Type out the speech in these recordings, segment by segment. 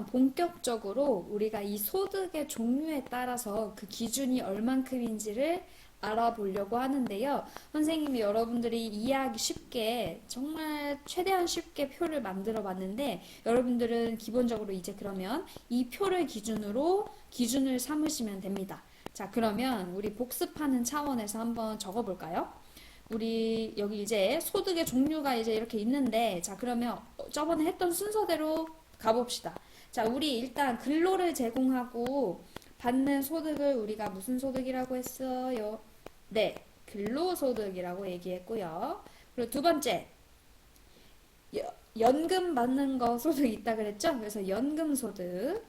본격적으로 우리가 이 소득의 종류에 따라서 그 기준이 얼만큼인지를 알아보려고 하는데요. 선생님이 여러분들이 이해하기 쉽게 정말 최대한 쉽게 표를 만들어 봤는데 여러분들은 기본적으로 이제 그러면 이 표를 기준으로 기준을 삼으시면 됩니다. 자, 그러면 우리 복습하는 차원에서 한번 적어 볼까요? 우리 여기 이제 소득의 종류가 이제 이렇게 있는데 자, 그러면 저번에 했던 순서대로 가봅시다. 자, 우리 일단 근로를 제공하고 받는 소득을 우리가 무슨 소득이라고 했어요? 네, 근로소득이라고 얘기했고요. 그리고 두 번째, 연금 받는 거 소득 있다 그랬죠? 그래서 연금소득.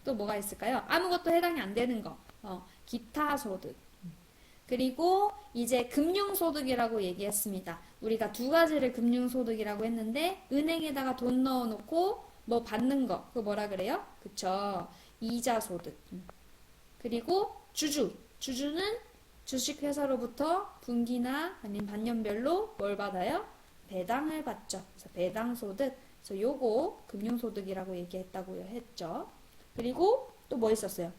또 뭐가 있을까요? 아무것도 해당이 안 되는 거. 기타 소득. 그리고 이제 금융소득이라고 얘기했습니다. 우리가 두 가지를 금융소득이라고 했는데 은행에다가 돈 넣어놓고 뭐 받는 거. 그거 뭐라 그래요? 그쵸? 이자소득. 그리고 주주. 주주는 주식회사로부터 분기나 아니면 반년별로 뭘 받아요? 배당을 받죠. 그래서 배당소득. 그래서 요거 금융소득이라고 얘기했다고 했죠. 그리고 또 뭐 있었어요?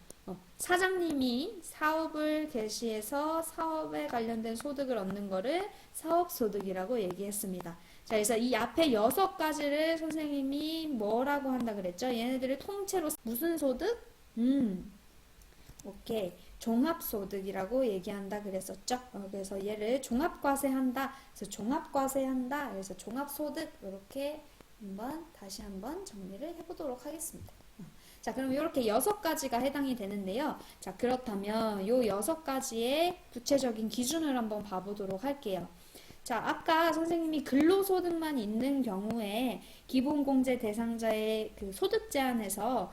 사장님이 사업을 개시해서 사업에 관련된 소득을 얻는 거를 사업소득이라고 얘기했습니다. 자, 그래서 이 앞에 6가지를 선생님이 뭐라고 한다 그랬죠? 얘네들을 통째로 무슨 소득? 오케이. 종합소득이라고 얘기한다 그랬었죠. 그래서 얘를 종합과세한다. 그래서 종합과세한다. 그래서 종합소득 이렇게 다시 한번 정리를 해보도록 하겠습니다. 자, 그럼 이렇게 6가지가 해당이 되는데요. 자, 그렇다면 요 6가지의 구체적인 기준을 한번 봐보도록 할게요. 자, 아까 선생님이 근로소득만 있는 경우에 기본공제 대상자의 그 소득 제한에서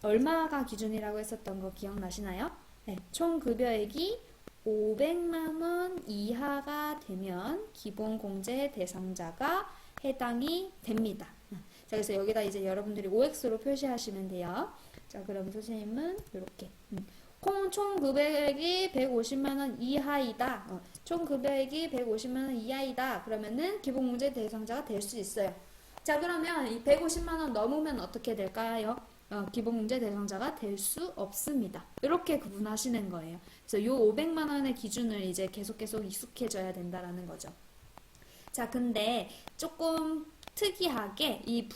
얼마가 기준이라고 했었던 거 기억나시나요? 네, 총 급여액이 500만원 이하가 되면 기본공제 대상자가 해당이 됩니다. 자, 그래서 여기다 이제 여러분들이 OX로 표시하시면 돼요. 자, 그럼 선생님은 이렇게 총 급여액이 150만원 이하이다. 총 급여액이 150만원 이하이다. 그러면은 기본공제 대상자가 될 수 있어요. 자, 그러면 이 150만원 넘으면 어떻게 될까요? 기본공제 대상자가 될 수 없습니다. 이렇게 구분하시는 거예요. 그래서 요 500만원의 기준을 이제 계속 익숙해져야 된다라는 거죠. 자, 근데 조금 특이하게 이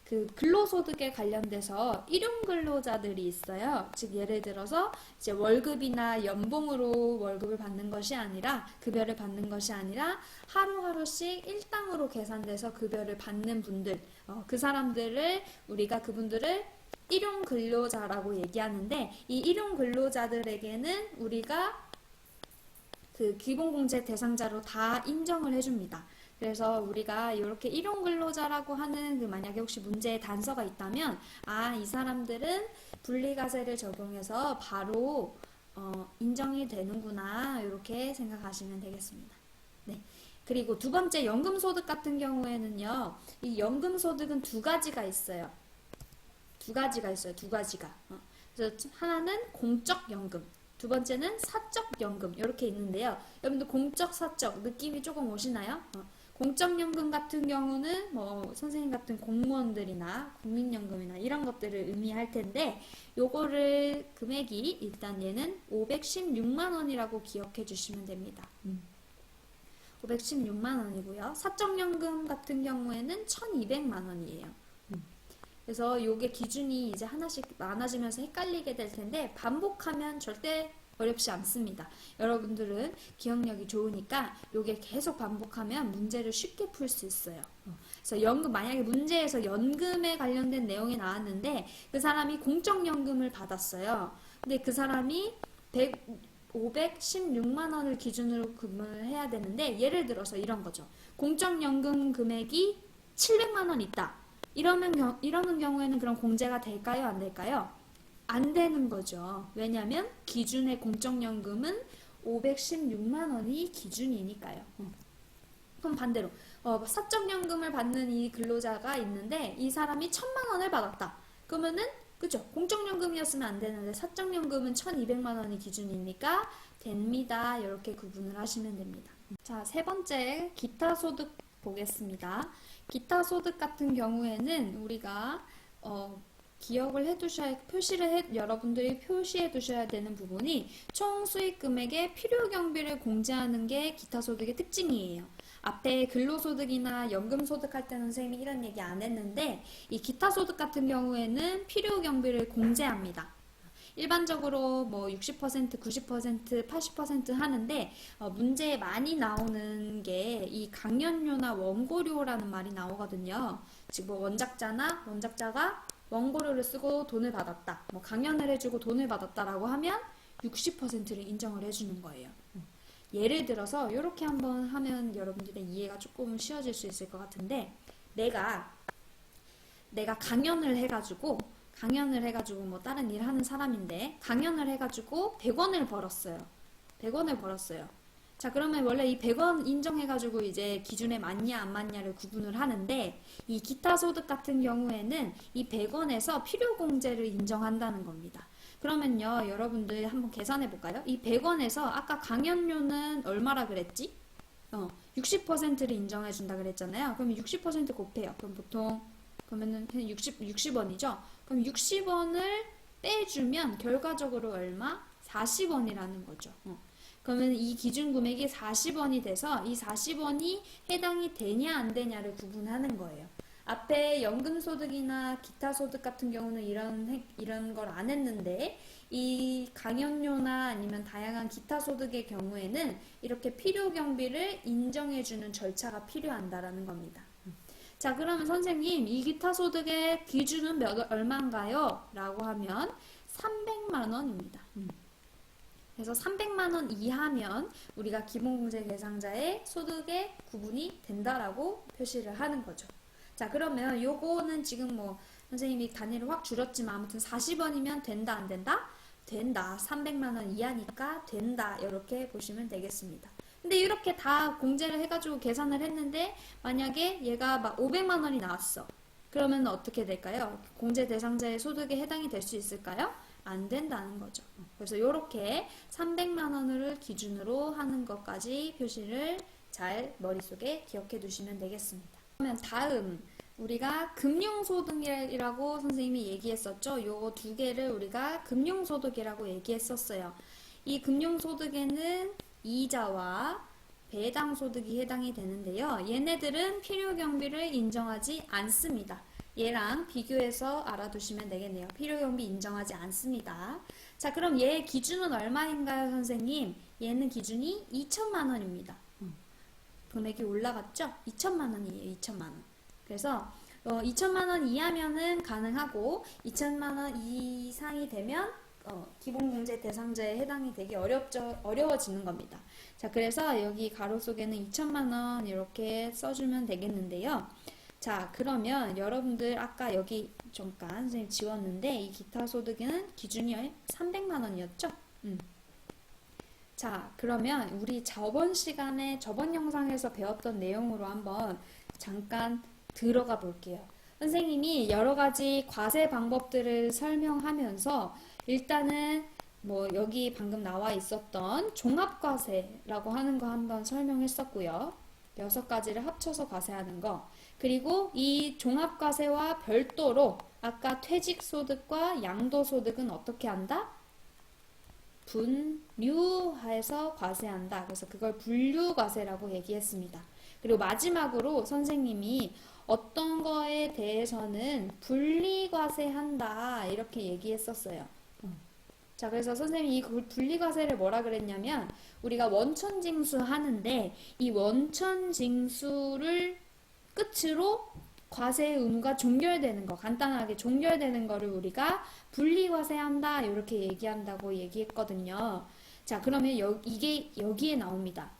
그 근로소득에 관련돼서 일용 근로자들이 있어요. 즉 예를 들어서 이제 월급이나 연봉으로 월급을 받는 것이 아니라 급여를 받는 것이 아니라 하루하루씩 일당으로 계산돼서 급여를 받는 분들, 그 사람들을 우리가 그분들을 일용 근로자라고 얘기하는데 이 일용 근로자들에게는 우리가 그 기본공제 대상자로 다 인정을 해줍니다. 그래서 우리가 이렇게 일용 근로자라고 하는 그 만약에 혹시 문제에 단서가 있다면 이 사람들은 분리과세를 적용해서 바로 인정이 되는구나 이렇게 생각하시면 되겠습니다. 네. 그리고 두 번째 연금소득 같은 경우에는요. 이 연금소득은 두 가지가 있어요. 두 가지가. 그래서 하나는 공적연금. 두 번째는 사적연금 이렇게 있는데요. 여러분들 공적, 사적 느낌이 조금 오시나요? 공적연금 같은 경우는 뭐 선생님 같은 공무원들이나 국민연금이나 이런 것들을 의미할 텐데 요거를 금액이 일단 얘는 516만원이라고 기억해 주시면 됩니다. 516만원이고요. 사적연금 같은 경우에는 1200만원이에요. 그래서 요게 기준이 이제 하나씩 많아지면서 헷갈리게 될 텐데 반복하면 절대 어렵지 않습니다. 여러분들은 기억력이 좋으니까 요게 계속 반복하면 문제를 쉽게 풀 수 있어요. 그래서 연금, 만약에 문제에서 연금에 관련된 내용이 나왔는데 그 사람이 공적연금을 받았어요. 근데 그 사람이 516만원을 기준으로 금을 해야 되는데 예를 들어서 이런 거죠. 공적연금 금액이 700만원 있다. 이러는 경우에는 그럼 공제가 될까요? 안 될까요? 안 되는 거죠. 왜냐하면 기준의 공적연금은 516만원이 기준이니까요. 그럼 반대로 사적연금을 받는 이 근로자가 있는데 이 사람이 1000만원을 받았다. 그러면은 그죠? 공적연금이었으면 안 되는데 사적연금은 1200만원이 기준이니까 됩니다. 이렇게 구분을 하시면 됩니다. 자, 세 번째 기타 소득 보겠습니다. 기타 소득 같은 경우에는 우리가 기억을 해두셔야, 여러분들이 표시해 두셔야 되는 부분이 총 수익 금액의 필요 경비를 공제하는 게 기타 소득의 특징이에요. 앞에 근로소득이나 연금소득 할 때는 선생님이 이런 얘기 안 했는데, 이 기타 소득 같은 경우에는 필요 경비를 공제합니다. 일반적으로 뭐 60%, 90%, 80% 하는데 문제에 많이 나오는 게 이 강연료나 원고료라는 말이 나오거든요. 즉 뭐 원작자가 원고료를 쓰고 돈을 받았다, 뭐 강연을 해주고 돈을 받았다라고 하면 60%를 인정을 해주는 거예요. 예를 들어서 이렇게 한번 하면 여러분들의 이해가 조금 쉬워질 수 있을 것 같은데, 내가 강연을 해가지고 뭐 다른 일 하는 사람인데 강연을 해가지고 100원을 벌었어요. 100원을 벌었어요. 자, 그러면 원래 이 100원 인정해가지고 이제 기준에 맞냐 안 맞냐를 구분을 하는데, 이 기타 소득 같은 경우에는 이 100원에서 필요공제를 인정한다는 겁니다. 그러면요, 여러분들 한번 계산해 볼까요? 이 100원에서 아까 강연료는 얼마라 그랬지? 60%를 인정해 준다 그랬잖아요. 그러면 60% 곱해요. 그럼 보통 그러면은 60원이죠? 그럼 60원을 빼주면 결과적으로 얼마? 40원이라는 거죠. 그러면 이 기준 금액이 40원이 돼서 이 40원이 해당이 되냐 안 되냐를 구분하는 거예요. 앞에 연금소득이나 기타 소득 같은 경우는 이런 걸 안 했는데, 이 강연료나 아니면 다양한 기타 소득의 경우에는 이렇게 필요 경비를 인정해주는 절차가 필요한다라는 겁니다. 자, 그러면 선생님, 이 기타 소득의 기준은 얼마인가요? 라고 하면 300만 원입니다. 그래서 300만 원 이하면 우리가 기본공제 대상자의 소득의 구분이 된다라고 표시를 하는 거죠. 자, 그러면 요거는 지금 뭐 선생님이 단위를 확 줄였지만 아무튼 40원이면 된다 안 된다? 된다. 300만 원 이하니까 된다. 이렇게 보시면 되겠습니다. 근데 이렇게 다 공제를 해가지고 계산을 했는데 만약에 얘가 막 500만 원이 나왔어. 그러면 어떻게 될까요? 공제 대상자의 소득에 해당이 될 수 있을까요? 안 된다는 거죠. 그래서 이렇게 300만 원을 기준으로 하는 것까지 표시를 잘 머릿속에 기억해 두시면 되겠습니다. 그러면 다음 우리가 금융소득이라고 선생님이 얘기했었죠. 요 두 개를 우리가 금융소득이라고 얘기했었어요. 이 금융소득에는 이자와 배당소득이 해당이 되는데요. 얘네들은 필요경비를 인정하지 않습니다. 얘랑 비교해서 알아두시면 되겠네요. 필요경비 인정하지 않습니다. 자, 그럼 얘 기준은 얼마인가요, 선생님? 얘는 기준이 2천만 원입니다. 금액이 올라갔죠? 2천만 원이에요. 2천만 원. 그래서 2천만 원 이하면은 가능하고 2천만 원 이상이 되면 기본공제 대상자에 해당이 되게 어려워지는 겁니다. 자, 그래서 여기 가로 속에는 2천만 원 이렇게 써주면 되겠는데요. 자, 그러면 여러분들 아까 여기 잠깐 선생님 지웠는데 이 기타 소득에는 기준이 300만 원이었죠? 자, 그러면 우리 저번 영상에서 배웠던 내용으로 한번 잠깐 들어가 볼게요. 선생님이 여러 가지 과세 방법들을 설명하면서 일단은 뭐 여기 방금 나와 있었던 종합과세라고 하는 거 한번 설명했었고요. 6가지를 합쳐서 과세하는 거. 그리고 이 종합과세와 별도로 아까 퇴직소득과 양도소득은 어떻게 한다? 분류해서 과세한다. 그래서 그걸 분류과세라고 얘기했습니다. 그리고 마지막으로 선생님이 어떤 거에 대해서는 분리과세한다 이렇게 얘기했었어요. 자, 그래서 선생님이 이 분리과세를 뭐라 그랬냐면 우리가 원천징수 하는데 이 원천징수를 끝으로 과세 의무가 종결되는 거, 간단하게 종결되는 거를 우리가 분리과세한다 이렇게 얘기한다고 얘기했거든요. 자, 그러면 이게 여기에 나옵니다.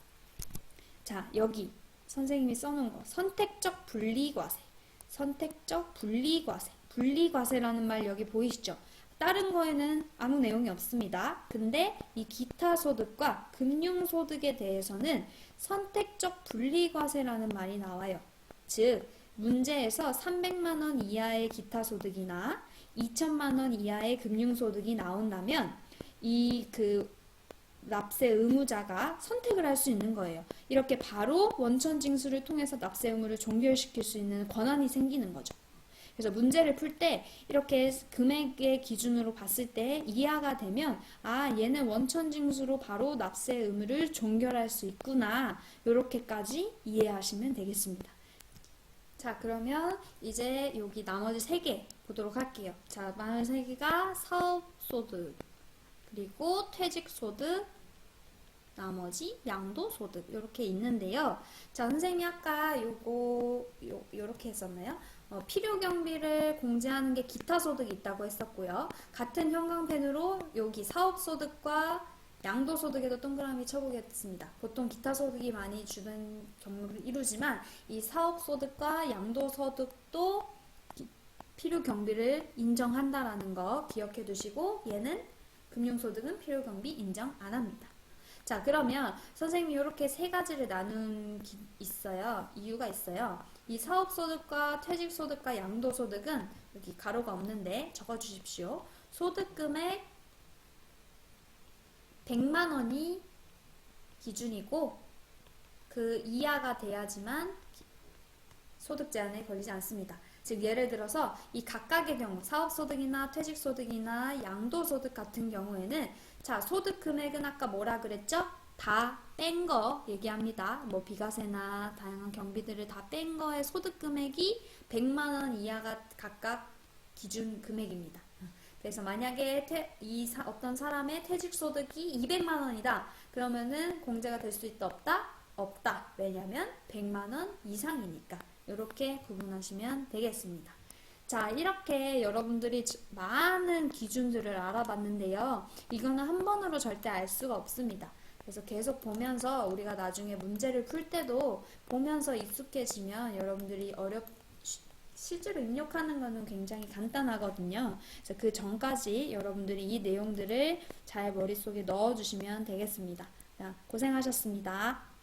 자, 여기 선생님이 써놓은 거 선택적 분리과세, 선택적 분리과세, 분리과세라는 말 여기 보이시죠? 다른 거에는 아무 내용이 없습니다. 근데 이 기타 소득과 금융소득에 대해서는 선택적 분리과세라는 말이 나와요. 즉 문제에서 300만 원 이하의 기타 소득이나 2천만 원 이하의 금융소득이 나온다면 이 납세 의무자가 선택을 할 수 있는 거예요. 이렇게 바로 원천징수를 통해서 납세 의무를 종결시킬 수 있는 권한이 생기는 거죠. 그래서 문제를 풀 때 이렇게 금액의 기준으로 봤을 때 이하가 되면 아 얘는 원천징수로 바로 납세 의무를 종결할 수 있구나 이렇게까지 이해하시면 되겠습니다. 자 그러면 이제 여기 나머지 3개 보도록 할게요. 자 나머지 3개가 사업소득 그리고 퇴직소득 나머지 양도소득 이렇게 있는데요. 자 선생님이 아까 요렇게 했었나요? 필요경비를 공제하는 게 기타소득이 있다고 했었고요. 같은 형광펜으로 여기 사업소득과 양도소득에도 동그라미 쳐보겠습니다. 보통 기타소득이 많이 주는 경우를 이루지만 이 사업소득과 양도소득도 필요경비를 인정한다라는 거 기억해 두시고 얘는 금융소득은 필요경비 인정 안 합니다. 자 그러면 선생님이 이렇게 3가지를 나눈 있어요. 이유가 있어요. 이 사업소득과 퇴직소득과 양도소득은 여기 가로가 없는데 적어주십시오. 소득금액 100만원이 기준이고 그 이하가 돼야지만 소득 제한에 걸리지 않습니다. 즉 예를 들어서 이 각각의 경우 사업소득이나 퇴직소득이나 양도소득 같은 경우에는 자 소득 금액은 아까 뭐라 그랬죠? 다 뺀 거 얘기합니다. 뭐 비과세나 다양한 경비들을 다 뺀 거의 소득 금액이 100만원 이하가 각각 기준 금액입니다. 그래서 만약에 어떤 사람의 퇴직소득이 200만원이다. 그러면은 공제가 될 수 있다 없다? 없다. 왜냐면 100만원 이상이니까. 이렇게 구분하시면 되겠습니다. 자 이렇게 여러분들이 많은 기준들을 알아봤는데요. 이거는 한 번으로 절대 알 수가 없습니다. 그래서 계속 보면서 우리가 나중에 문제를 풀 때도 보면서 익숙해지면 여러분들이 실제로 입력하는 거는 굉장히 간단하거든요. 그래서 그 전까지 여러분들이 이 내용들을 잘 머릿속에 넣어주시면 되겠습니다. 자, 고생하셨습니다.